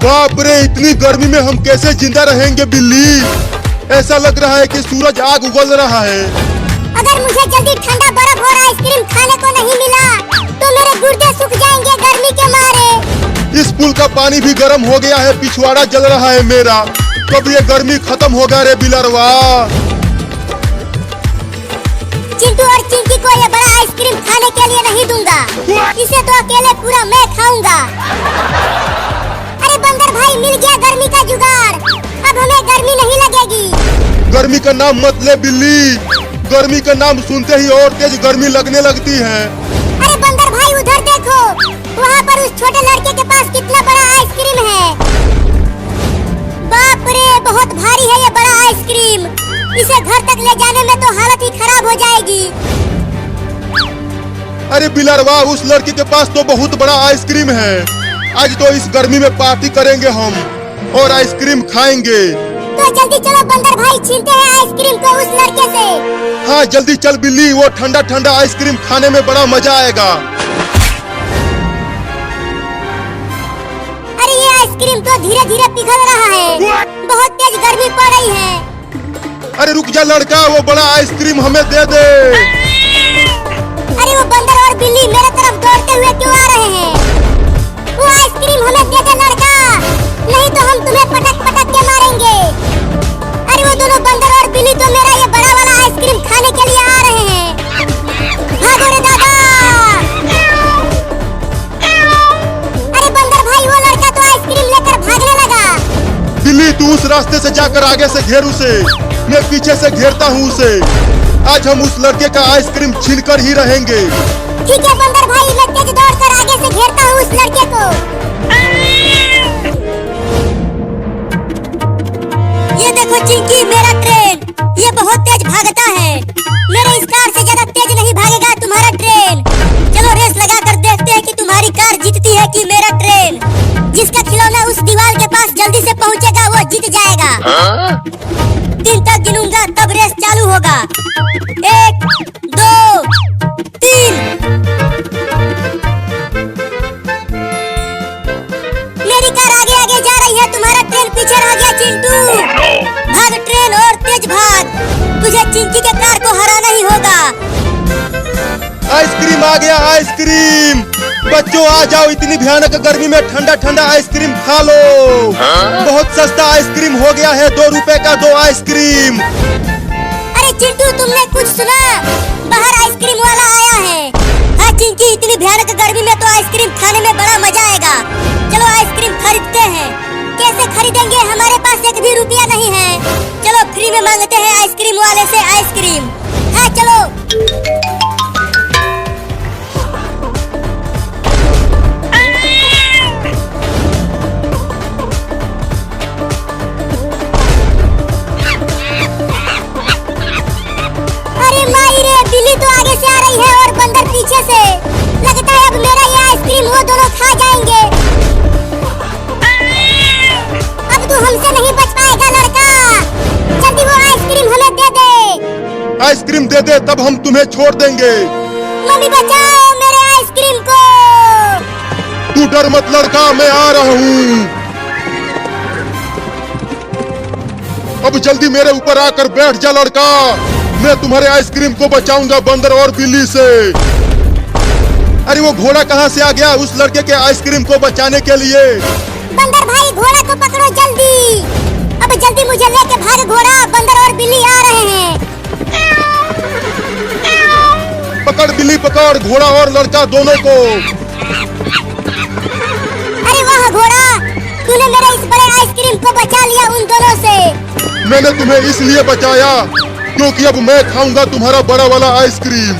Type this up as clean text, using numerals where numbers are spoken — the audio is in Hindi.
बाप रे, इतनी गर्मी में हम कैसे जिंदा रहेंगे बिल्ली। ऐसा लग रहा है कि सूरज आग उगल रहा है। अगर मुझे जल्दी ठंडा बर्फ और आइसक्रीम खाने को नहीं मिला तो मेरे गुर्दे सूख जाएंगे गर्मी के मारे। इस पुल का पानी भी गर्म हो गया है, पिछवाड़ा जल रहा है मेरा। कब ये गर्मी खत्म होगा रे बिलरवा। चिंटू और चिंकी को ये बड़ा आइसक्रीम खाने के लिए नहीं दूंगा, इसे तो अकेले पूरा मैं खाऊंगा। अरे बंदर भाई, मिल गया गर्मी का जुगाड़, अब हमें गर्मी नहीं लगेगी। गर्मी का नाम मत ले बिल्ली, गर्मी का नाम सुनते ही और तेज गर्मी लगने लगती है। अरे बंदर भाई, उधर देखो, वहाँ पर उस छोटे लड़के के पास कितना बड़ा आइसक्रीम है। बाप रे, बहुत भारी है ये बड़ा आइसक्रीम, इसे घर तक ले जाने में तो हालत ही खराब हो जाएगी। अरे बिलरवा, उस लड़की के पास तो बहुत बड़ा आइसक्रीम है। आज तो इस गर्मी में पार्टी करेंगे हम और आइसक्रीम खाएंगे। तो जल्दी चलो बंदर भाई, छीनते हैं आइसक्रीम को उस लड़के से। हाँ जल्दी चल बिल्ली, वो ठंडा ठंडा आइसक्रीम खाने में बड़ा मजा आएगा। अरे ये आइसक्रीम तो धीरे धीरे पिघल रहा है, बहुत तेज गर्मी पड़ रही है। अरे रुक जा लड़का, वो बड़ा आइसक्रीम हमें दे दे। अरे वो बंदर और बिल्ली मेरे तरफ दौड़ते हुए क्यों आ रहे हैं? वो आइसक्रीम हमें दे दे लड़का, नहीं तो हम तुम्हें पटक पटक के मारेंगे। अरे वो दोनों बंदर और बिल्ली तो मेरा ये बड़ा वाला आइसक्रीम खाने के लिए आ रहे हैं। भागो रे दादा। अरे बंदर भाई, वो लड़का तो आइसक्रीम लेकर भागने लगा। बिल्ली तू उस रास्ते से जाकर आगे से घेर उसे, मैं पीछे से घेरता हूँ उसे। आज हम उस लड़के का आइसक्रीम छीनकर ही रहेंगे। ठीक है बंदर भाई, मैं तेज दौड़कर आगे से घेरता हूँ उस लड़के को। ये देखो चिंकी, मेरा ट्रेन, ये बहुत तेज भागता है। मेरे इस कार से ज्यादा तेज नहीं भागेगा तुम्हारा ट्रेन। चलो रेस लगा कर देखते हैं कि तुम्हारी कार जीतती है कि मेरा ट्रेन। जिसका खिलौना उस दीवार के पास जल्दी से पहुंचेगा वो जीत जाएगा। 3 तक गिनूंगा तब रेस चालू होगा। 1 2 3। मेरी कार आगे आगे जा रही है, तुम्हारा ट्रेन पीछे रह गया चिंटू। भाग ट्रेन और तेज भाग, तुझे चिंकी के कार को हराना ही होगा। आइसक्रीम आ गया, आइसक्रीम। बच्चों आ जाओ, इतनी भयानक गर्मी में ठंडा ठंडा आइसक्रीम खा लो। बहुत सस्ता आइसक्रीम हो गया है, 2 रुपए का 2 आइसक्रीम। अरे चिंटू, तुमने कुछ सुना? बाहर आइसक्रीम वाला आया है। हाँ चिंकी, इतनी भयानक गर्मी में तो आइसक्रीम खाने में बड़ा मजा आएगा। चलो आइसक्रीम खरीदते हैं। कैसे खरीदेंगे, हमारे पास 1 भी रुपया नहीं है। चलो फ्री में मांगते हैं आइसक्रीम वाले से आइसक्रीम। हाँ चलो। बिल्ली तो आगे से आ रही है और बंदर पीछे से। लगता है अब मेरा ये आइसक्रीम वो दोनों खा जाएंगे। अब तू हमसे नहीं बच पाएगा लड़का, जल्दी वो आइसक्रीम हमें दे दे। आइसक्रीम दे दे तब हम तुम्हें छोड़ देंगे। मम्मी बचाओ मेरे आइसक्रीम को। तू डर मत लड़का, मैं आ रहा हूँ। अब जल्दी मेरे ऊपर आकर बैठ जा लड़का, मैं तुम्हारे आइसक्रीम को बचाऊंगा बंदर और बिल्ली से। अरे वो घोड़ा कहाँ से आ गया उस लड़के के आइसक्रीम को बचाने के लिए? बंदर भाई, घोड़ा को पकड़ो जल्दी। अब जल्दी मुझे लेके भाग घोड़ा, बंदर और बिल्ली आ रहे हैं। पकड़ बिल्ली पकड़, घोड़ा और लड़का दोनों को। अरे वाह घोड़ा, तूने मेरे इस बड़े आइसक्रीम को बचा लिया उन दोनों से। मैंने तुम्हें इसलिए बचाया क्योंकि अब मैं खाऊंगा तुम्हारा बड़ा वाला आइसक्रीम।